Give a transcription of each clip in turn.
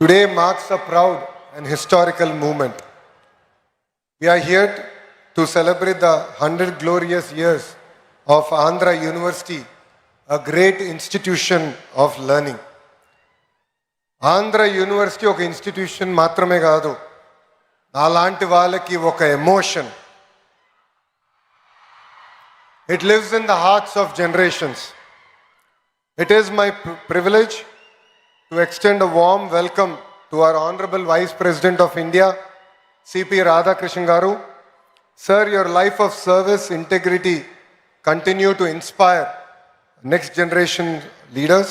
Today marks a proud and historical moment. We are here to celebrate the 100 glorious years of Andhra University, a great institution of learning. Andhra university ఒక institution మాత్రమే కాదు, అలాంటి వాళ్ళకి ఒక emotion. It lives in the hearts of generations. It is my privilege to extend a warm welcome to our Honorable Vice President of India, C.P. Radhakrishnan Garu. Sir, your life of service, integrity continue to inspire next generation leaders.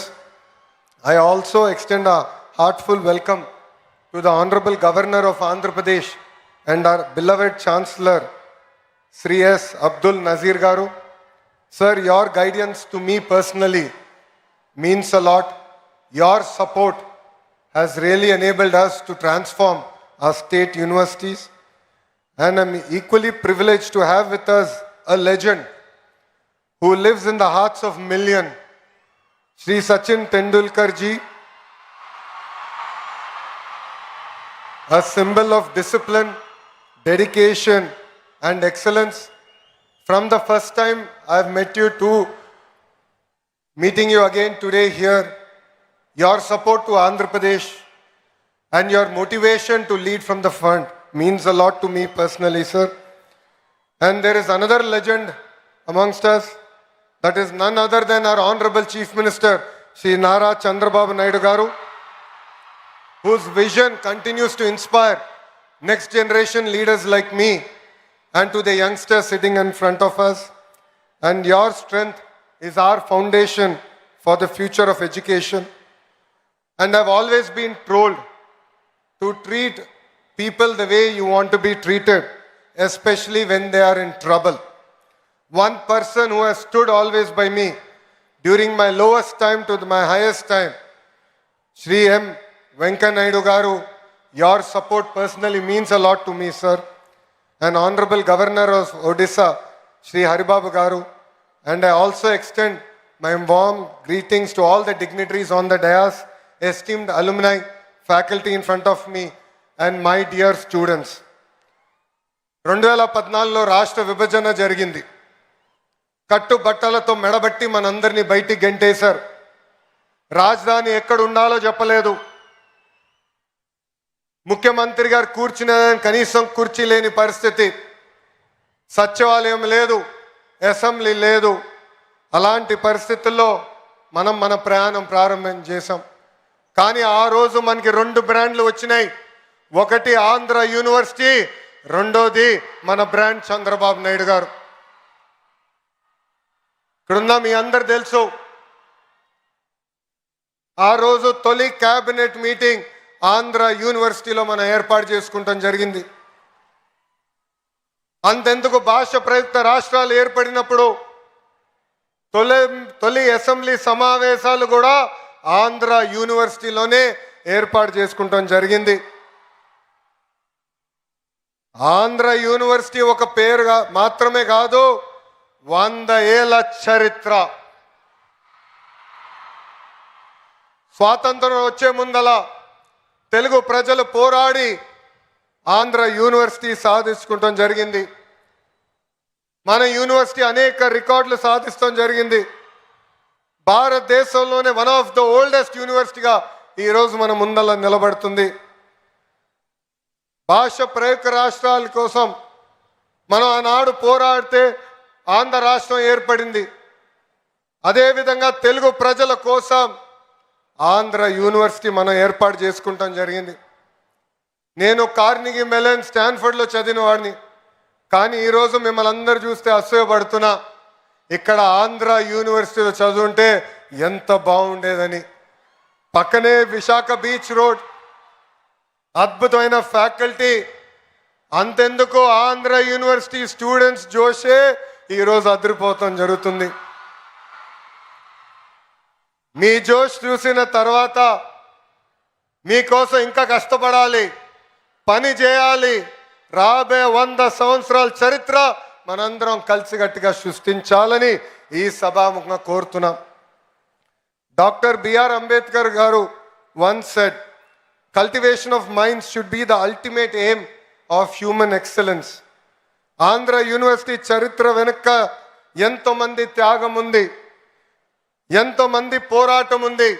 I also extend a heartfelt welcome to the Honorable Governor of Andhra Pradesh and our beloved Chancellor, Sri S. Abdul Nazir Garu. Sir, your guidance to me personally means a lot. Your support has really enabled us to transform our state universities. And I'm equally privileged to have with us a legend who lives in the hearts of millions, Sri Sachin Tendulkar ji, a symbol of discipline, dedication and excellence. From the first time I've met you to meeting you again today here, your support to Andhra Pradesh and your motivation to lead from the front means a lot to me personally, sir. And there is another legend amongst us, that is none other than our Honorable Chief Minister, Sri Nara Chandrababu Naidu Garu, whose vision continues to inspire next generation leaders like me and to the youngsters sitting in front of us. And your strength is our foundation for the future of education. And I've always been told to treat people the way you want to be treated, especially when they are in trouble. One person who has stood always by me during my lowest time to my highest time, Sri M. Venkaiah Naidu Garu, your support personally means a lot to me, sir. And Honorable Governor of Odisha, Sri Haribabu Garu. And I also extend my warm greetings to all the dignitaries on the dais, esteemed alumni, faculty in front of me, and my dear students. 2014లో రాష్ట్ర విభజన జరిగింది. కట్టు బట్టలతో మెడబట్టి మనందరినీ బయటికి గెంటేశారు. రాజధాని ఎక్కడ ఉండాలో చెప్పలేదు. ముఖ్యమంత్రి గారు కూర్చునే కనీసం కుర్చీ లేని పరిస్థితి. సచివాలయం లేదు, అసెంబ్లీ లేదు. అలాంటి పరిస్థితుల్లో మనం మన ప్రయాణం ప్రారంభం చేశాం. కానీ ఆ రోజు మనకి 2 బ్రాండ్లు వచ్చినాయి. ఒకటి ఆంధ్ర యూనివర్సిటీ, రెండోది మన బ్రాండ్ చంద్రబాబు నాయుడు గారు. ఇక్కడున్న మీ అందరు తెలుసు, ఆ రోజు తొలి క్యాబినెట్ మీటింగ్ ఆంధ్ర యూనివర్సిటీలో మనం ఏర్పాటు చేసుకుంటాం జరిగింది. అంతెందుకు భాష ప్రయుక్త రాష్ట్రాలు ఏర్పడినప్పుడు తొలి అసెంబ్లీ సమావేశాలు కూడా ఆంధ్ర యూనివర్సిటీలోనే ఏర్పాటు చేసుకుంటాం జరిగింది. ఆంధ్ర యూనివర్సిటీ ఒక పేరు మాత్రమే కాదు, 100 ఏళ్ల చరిత్ర. స్వాతంత్రం వచ్చే ముందల తెలుగు ప్రజలు పోరాడి ఆంధ్ర యూనివర్సిటీ సాధించుకుంటాం జరిగింది. మన యూనివర్సిటీ అనేక రికార్డులు సాధిస్తాం జరిగింది. భారతదేశంలోనే వన్ ఆఫ్ ద ఓల్డెస్ట్ యూనివర్సిటీగా ఈరోజు మన ముందల నిలబడుతుంది. భాష ప్రయుక్త రాష్ట్రాల కోసం మనం ఆనాడు పోరాడితే ఆంధ్ర రాష్ట్రం ఏర్పడింది. అదేవిధంగా తెలుగు ప్రజల కోసం ఆంధ్ర యూనివర్సిటీ మనం ఏర్పాటు చేసుకుంటాం జరిగింది. నేను కార్నిగీ మెలన్ స్టాన్ఫర్డ్లో చదివిన వాడిని. కానీ ఈరోజు మిమ్మల్ని అందరూ చూస్తే అసూయపడుతున్నా, ఇక్కడ ఆంధ్ర యూనివర్సిటీలో చదువుంటే ఎంత బాగుండేదని. పక్కనే విశాఖ బీచ్ రోడ్, అద్భుతమైన ఫ్యాకల్టీ. అంతెందుకు ఆంధ్ర యూనివర్సిటీ స్టూడెంట్స్ జోషే ఈరోజు అదిరిపోతాం జరుగుతుంది. మీ జోష్ చూసిన తర్వాత మీకోసం ఇంకా కష్టపడాలి, పని చేయాలి. రాబోయే 100 సంవత్సరాల చరిత్ర మనందరం కలిసికట్టుగా సృష్టించాలని ఈ సభాముఖంగా కోరుతున్నాం. Dr. B.R. Ambedkar Garu once said, Cultivation of minds should be the ultimate aim of human excellence. Andhra university చరిత్ర వెనుక ఎంతో మంది త్యాగం ఉంది, ఎంతో మంది పోరాటం ఉంది,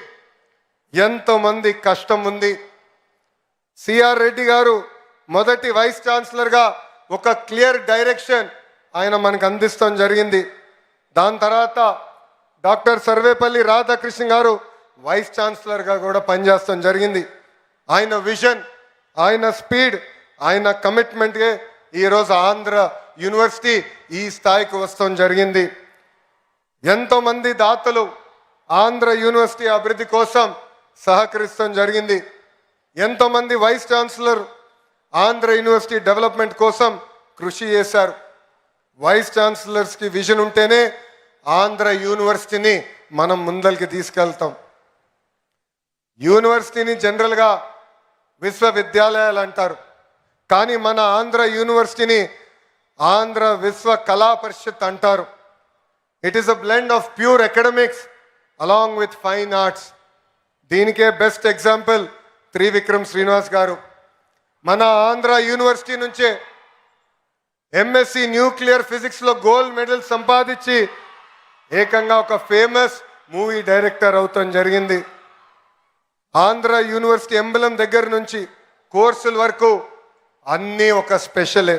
ఎంతో మంది కష్టం ఉంది. సిఆర్ రెడ్డి గారు మొదటి వైస్ ఛాన్సలర్గా ఒక క్లియర్ డైరెక్షన్ ఆయన మనకు అందిస్తాం జరిగింది. దాని తర్వాత డాక్టర్ సర్వేపల్లి రాధాకృష్ణ గారు వైస్ ఛాన్సలర్గా కూడా పనిచేస్తాం జరిగింది. ఆయన విజన్, ఆయన స్పీడ్, ఆయన కమిట్మెంట్గా ఈరోజు ఆంధ్ర యూనివర్సిటీ ఈ స్థాయికి వస్తాం జరిగింది. ఎంతోమంది దాతలు ఆంధ్ర యూనివర్సిటీ అభివృద్ధి కోసం సహకరిస్తాం జరిగింది. ఎంతోమంది vice chancellor Andhra university development కోసం కృషి చేశారు. వైస్ ఛాన్సలర్స్కి విజన్ ఉంటేనే ఆంధ్ర యూనివర్సిటీని మనం ముందరికి తీసుకెళ్తాం. యూనివర్సిటీని జనరల్గా విశ్వవిద్యాలయాలు అంటారు, కానీ మన ఆంధ్ర యూనివర్సిటీని ఆంధ్ర విశ్వ కళా పరిషత్ అంటారు. It is a blend of pure academics along with fine arts. దీనికే బెస్ట్ ఎగ్జాంపుల్ త్రివిక్రమ్ శ్రీనివాస్ గారు. మన ఆంధ్ర యూనివర్సిటీ నుంచే ఎంఎస్సి న్యూక్లియర్ ఫిజిక్స్లో గోల్డ్ మెడల్ సంపాదించి ఏకంగా ఒక ఫేమస్ మూవీ డైరెక్టర్ అవుతాం జరిగింది. ఆంధ్ర యూనివర్సిటీ ఎంబలం దగ్గర నుంచి కోర్సుల వరకు అన్నీ ఒక స్పెషలే.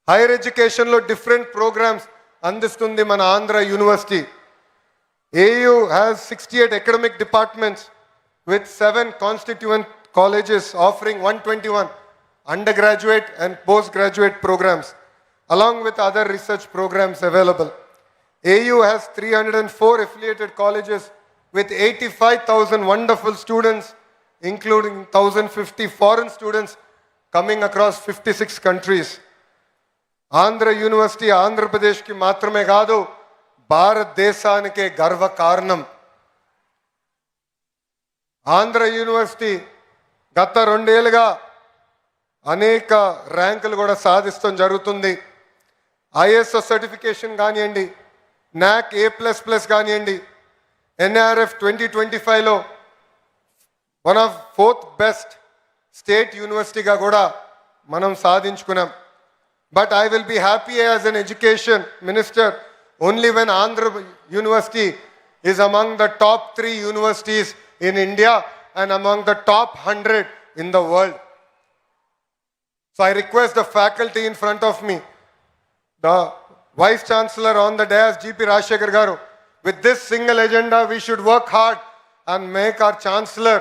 హైయర్ ఎడ్యుకేషన్లో డిఫరెంట్ ప్రోగ్రామ్స్ అందిస్తుంది మన Andhra university. AU has 68 academic departments with 7 constituent colleges offering 121 undergraduate and postgraduate programs along with other research programs available. AU has 304 affiliated colleges with 85,000 wonderful students, including 1,050 foreign students coming across 56 countries. Andhra university ఆంధ్రప్రదేశ్కి మాత్రమే కాదు, భారతదేశానికే గర్వ కారణం. Andhra university గత 2 ఏళ్ళుగా అనేక ర్యాంకులు కూడా సాధిస్తాం జరుగుతుంది. ISO సర్టిఫికేషన్ కానివ్వండి, NAC A++ కానివ్వండి, NRF 2025లో one of 4th best state యూనివర్సిటీగా కూడా మనం సాధించుకున్నాం. But I will be happy as an education minister only when Andhra University is among the top 3 universities in India and among the top 100 in the world. So I request the faculty in front of me, the Vice Chancellor on the dais, GP Rajshekhar Garu, with this single agenda we should work hard and make our Chancellor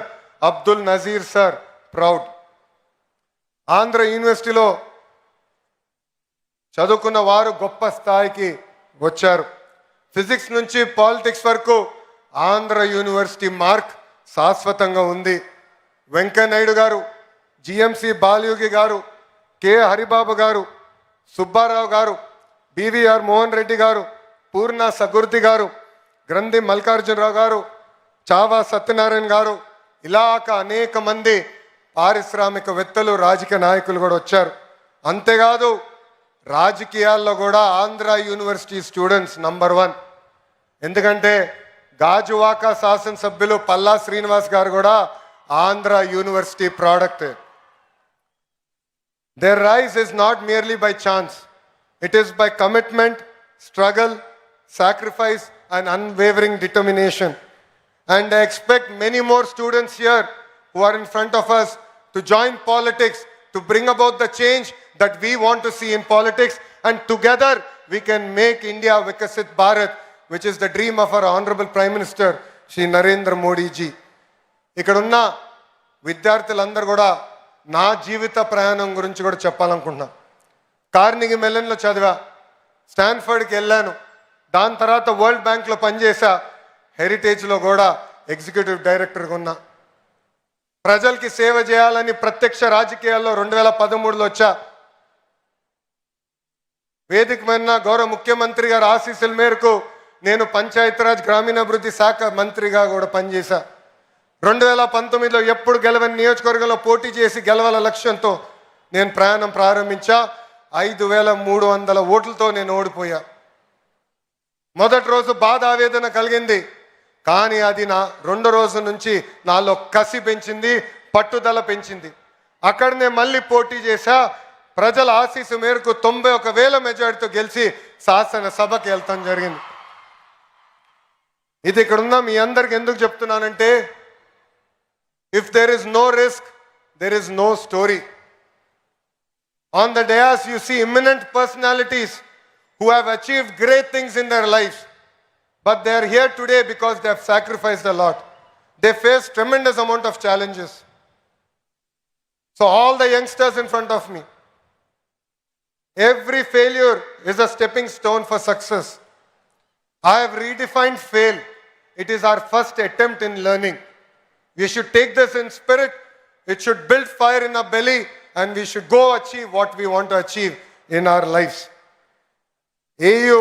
Abdul Nazir sir proud. Andhra University lo చదువుకున్న వారు గొప్ప స్థాయికి వచ్చారు. Physics నుంచి politics వరకు Andhra university mark శాశ్వతంగా ఉంది. వెంకయ్యనాయుడు గారు, జిఎంసి బాలయోగి గారు, కె హరిబాబు గారు, సుబ్బారావు గారు, బివిఆర్ మోహన్ రెడ్డి గారు, పూర్ణ సగుర్తి గారు, గ్రంథి మల్లికార్జునరావు గారు, చావా సత్యనారాయణ గారు, ఇలాక అనేక మంది పారిశ్రామికవేత్తలు, రాజకీయ నాయకులు కూడా వచ్చారు. అంతేకాదు రాజకీయాల్లో కూడా ఆంధ్ర యూనివర్సిటీ స్టూడెంట్స్ నంబర్ 1. ఎందుకంటే గాజువాక శాసనసభ్యులు పల్లా శ్రీనివాస్ గారు కూడా Andhra university product. Their rise is not merely by chance. It is by commitment, struggle, sacrifice and unwavering determination. And I expect many more students here who are in front of us to join politics, to bring about the change that we want to see in politics, and together we can make India Vikasit Bharat, which is the dream of our Honorable Prime Minister Shri Narendra Modi ji. ఇక్కడున్న విద్యార్థులందరూ కూడా నా జీవిత ప్రయాణం గురించి కూడా చెప్పాలనుకుంటున్నా. కార్నిగి మెలన్లో చదివా, స్టాన్ఫర్డ్కి వెళ్ళాను, దాని తర్వాత వరల్డ్ బ్యాంక్లో పనిచేసా, హెరిటేజ్లో కూడా ఎగ్జిక్యూటివ్ డైరెక్టర్గా ఉన్నా. ప్రజలకి సేవ చేయాలని ప్రత్యక్ష రాజకీయాల్లో 2013లో వచ్చా. వేదికమైన గౌరవ ముఖ్యమంత్రి గారి ఆశీస్సుల మేరకు నేను పంచాయతీరాజ్ గ్రామీణాభివృద్ధి శాఖ మంత్రిగా కూడా పనిచేశా. 2019లో ఎప్పుడు గెలవని నియోజకవర్గంలో పోటీ చేసి గెలవాల లక్ష్యంతో నేను ప్రయాణం ప్రారంభించా. 5300 ఓట్లతో నేను ఓడిపోయా. మొదటి రోజు బాధ ఆవేదన కలిగింది, కానీ అది నా 2వ రోజు నుంచి నాలో కసి పెంచింది, పట్టుదల పెంచింది. అక్కడనే మళ్ళీ పోటీ చేశా, ప్రజల ఆశీస్సు మేరకు 91,000 మెజార్టీతో గెలిచి శాసనసభకి వెళ్తాం జరిగింది. ఇది ఇక్కడ ఉన్న మీ అందరికి ఎందుకు చెప్తున్నానంటే, if there is no risk, there is no story. On the dais, you see eminent personalities who have achieved great things in their lives, but they are here today because they have sacrificed a lot. They face tremendous amount of challenges. So all the youngsters in front of me, every failure is a stepping stone for success. I have redefined fail. It is our first attempt in learning. We should take this in spirit. It should build fire in our belly, and we should go achieve what we want to achieve in our lives. AU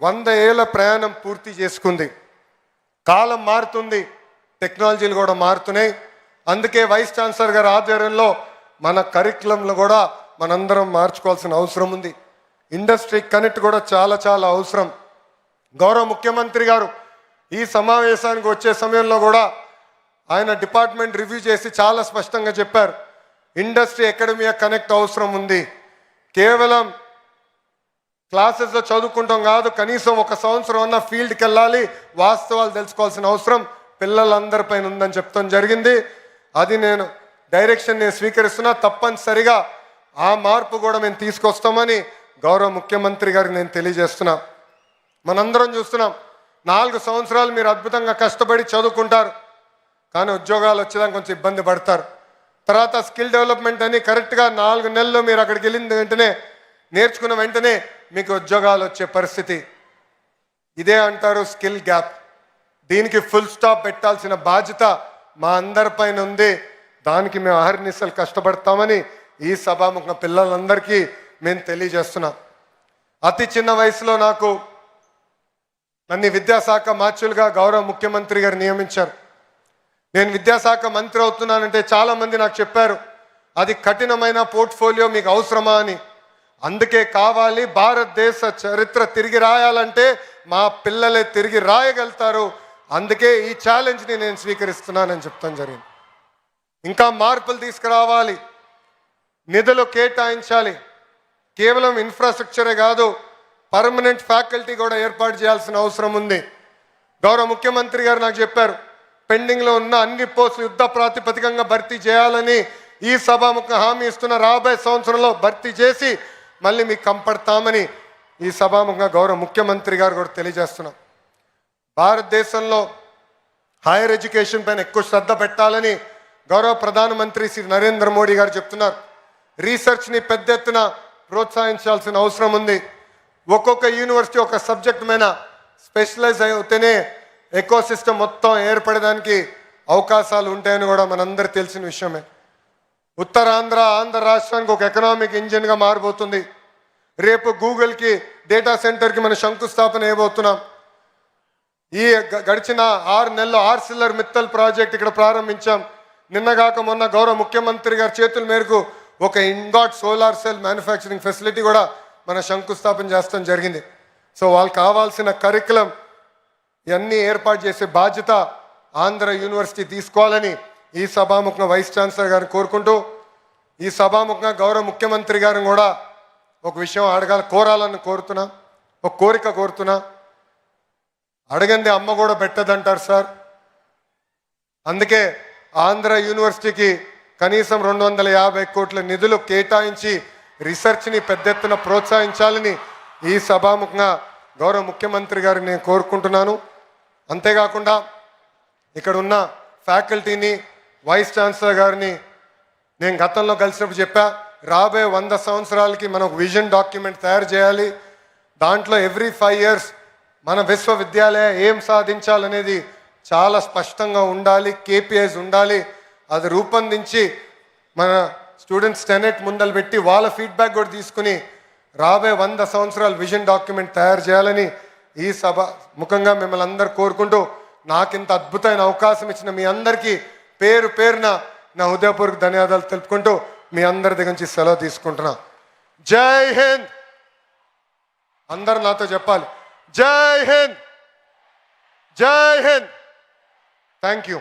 100 ఏళ్ల ప్రయాణం పూర్తి చేసుకుంది. కాలం మారుతుంది, టెక్నాలజీలు కూడా మారుతున్నాయి. అందుకే vice chancellor గారి ఆధ్వర్యంలో మన కరికులంలో కూడా మనందరం మార్చుకోవాల్సిన అవసరం ఉంది. ఇండస్ట్రీ కనెక్ట్ కూడా చాలా చాలా అవసరం. గౌరవ ముఖ్యమంత్రి గారు ఈ సమావేశానికి వచ్చే సమయంలో కూడా ఆయన డిపార్ట్మెంట్ రివ్యూ చేసి చాలా స్పష్టంగా చెప్పారు, ఇండస్ట్రీ అకాడమియా కనెక్ట్ అవసరం ఉంది. కేవలం క్లాసెస్లో చదువుకుంటాం కాదు, కనీసం 1 సంవత్సరం అన్న ఫీల్డ్కి వెళ్ళాలి, వాస్తవాలు తెలుసుకోవాల్సిన అవసరం పిల్లలందరిపైన ఉందని చెప్తాం జరిగింది. అది నేను డైరెక్షన్ నేను స్వీకరిస్తున్నా. తప్పనిసరిగా ఆ మార్పు కూడా మేము తీసుకొస్తామని గౌరవ ముఖ్యమంత్రి గారికి నేను తెలియజేస్తున్నా. మనందరం చూస్తున్నాం, 4 సంవత్సరాలు మీరు అద్భుతంగా కష్టపడి చదువుకుంటారు, కానీ ఉద్యోగాలు వచ్చేదానికి కొంచెం ఇబ్బంది పడతారు. తర్వాత స్కిల్ డెవలప్మెంట్ అని కరెక్ట్గా 4 నెలలు మీరు అక్కడికి వెళ్ళిన వెంటనే నేర్చుకున్న వెంటనే మీకు ఉద్యోగాలు వచ్చే పరిస్థితి. ఇదే అంటారు స్కిల్ గ్యాప్. దీనికి ఫుల్ స్టాప్ పెట్టాల్సిన బాధ్యత మా అందరిపైన ఉంది. దానికి మేము అహర్నిశలు కష్టపడతామని ఈ సభాముఖ పిల్లలందరికీ మేము తెలియజేస్తున్నాం. అతి చిన్న వయసులో నన్ను విద్యాశాఖ మార్చులుగా గౌరవ ముఖ్యమంత్రి గారు నియమించారు. నేను విద్యాశాఖ మంత్రి అవుతున్నానంటే చాలామంది నాకు చెప్పారు, అది కఠినమైన పోర్ట్ఫోలియో, మీకు అవసరమా అని. అందుకే కావాలి, భారతదేశ చరిత్ర తిరిగి రాయాలంటే మా పిల్లలే తిరిగి రాయగలుగుతారు. అందుకే ఈ ఛాలెంజ్ని నేను స్వీకరిస్తున్నానని చెప్తాను జరిగింది. ఇంకా మార్పులు తీసుకురావాలి, నిధులు కేటాయించాలి. కేవలం ఇన్ఫ్రాస్ట్రక్చరే కాదు, పర్మనెంట్ ఫ్యాకల్టీ కూడా ఏర్పాటు చేయాల్సిన అవసరం ఉంది. గౌరవ ముఖ్యమంత్రి గారు నాకు చెప్పారు, పెండింగ్లో ఉన్న అన్ని పోస్టులు యుద్ధ ప్రాతిపదికంగా భర్తీ చేయాలని ఈ సభాముఖ హామీ ఇస్తున్న. రాబోయే సంవత్సరంలో భర్తీ చేసి మళ్ళీ మీకు కంపడతామని ఈ సభాముఖంగా గౌరవ ముఖ్యమంత్రి గారు కూడా తెలియజేస్తున్నాం. భారతదేశంలో హైయర్ ఎడ్యుకేషన్ పైన ఎక్కువ శ్రద్ధ పెట్టాలని గౌరవ ప్రధానమంత్రి శ్రీ నరేంద్ర మోడీ గారు చెప్తున్నారు. రీసెర్చ్ని పెద్ద ఎత్తున ప్రోత్సహించాల్సిన అవసరం ఉంది. ఒక్కొక్క యూనివర్సిటీ ఒక సబ్జెక్ట్ మీద స్పెషలైజ్ అయితేనే ఎకో సిస్టమ్ మొత్తం ఏర్పడడానికి అవకాశాలు ఉంటాయని కూడా మనందరూ తెలిసిన విషయమే. ఉత్తరాంధ్ర ఆంధ్ర రాష్ట్రానికి ఒక ఎకనామిక్ ఇంజిన్గా మారబోతుంది. రేపు గూగుల్కి డేటా సెంటర్కి మనం శంకుస్థాపన వేయబోతున్నాం. ఈ గడిచిన 6 నెలల్లో ఆర్సిల్లర్ మిత్తల్ ప్రాజెక్ట్ ఇక్కడ ప్రారంభించాం. నిన్నగాక మొన్న గౌరవ ముఖ్యమంత్రి గారి చేతుల మేరకు ఒక ఇంగాట్ సోలార్ సెల్ మ్యానుఫ్యాక్చరింగ్ ఫెసిలిటీ కూడా మన శంకుస్థాపన చేస్తాం జరిగింది. సో వాళ్ళకి కావాల్సిన కరికులం ఇవన్నీ ఏర్పాటు చేసే బాధ్యత ఆంధ్ర యూనివర్సిటీ తీసుకోవాలని ఈ సభాముఖంగా వైస్ ఛాన్సలర్ గారిని కోరుకుంటూ, ఈ సభాముఖంగా గౌరవ ముఖ్యమంత్రి గారిని కూడా ఒక విషయం కోరాలని కోరుతున్నా, ఒక కోరిక కోరుతున్నా. అడగంది అమ్మ కూడా పెట్టదంటారు సార్. అందుకే ఆంధ్ర యూనివర్సిటీకి కనీసం 250 కోట్ల నిధులు కేటాయించి రీసెర్చ్ని పెద్ద ఎత్తున ప్రోత్సహించాలని ఈ సభాముఖంగా గౌరవ ముఖ్యమంత్రి గారిని నేను కోరుకుంటున్నాను. అంతేకాకుండా ఇక్కడ ఉన్న ఫ్యాకల్టీని, వైస్ ఛాన్సలర్ గారిని నేను గతంలో కలిసినప్పుడు చెప్పా, రాబోయే 100 సంవత్సరాలకి మనం ఒక విజన్ డాక్యుమెంట్ తయారు చేయాలి. దాంట్లో ఎవ్రీ 5 ఇయర్స్ మన విశ్వవిద్యాలయం ఏం సాధించాలనేది చాలా స్పష్టంగా ఉండాలి, కేపీఐస్ ఉండాలి. అది రూపొందించి మన స్టూడెంట్స్ సెనెట్ ముందలు పెట్టి వాళ్ళ ఫీడ్బ్యాక్ కూడా తీసుకుని రాబోయే 100 సంవత్సరాల విజన్ డాక్యుమెంట్ తయారు చేయాలని ఈ సభ ముఖంగా మిమ్మల్ని అందరూ కోరుకుంటూ, నాకింత అద్భుతమైన అవకాశం ఇచ్చిన మీ అందరికీ పేరు పేరున నా హృదయపూర్వక ధన్యవాదాలు తెలుపుకుంటూ మీ అందరి దగ్గర నుంచి సెలవు తీసుకుంటున్నా. జై హింద్. అందరూ నాతో చెప్పాలి, జై హింద్, జై హింద్. Thank you.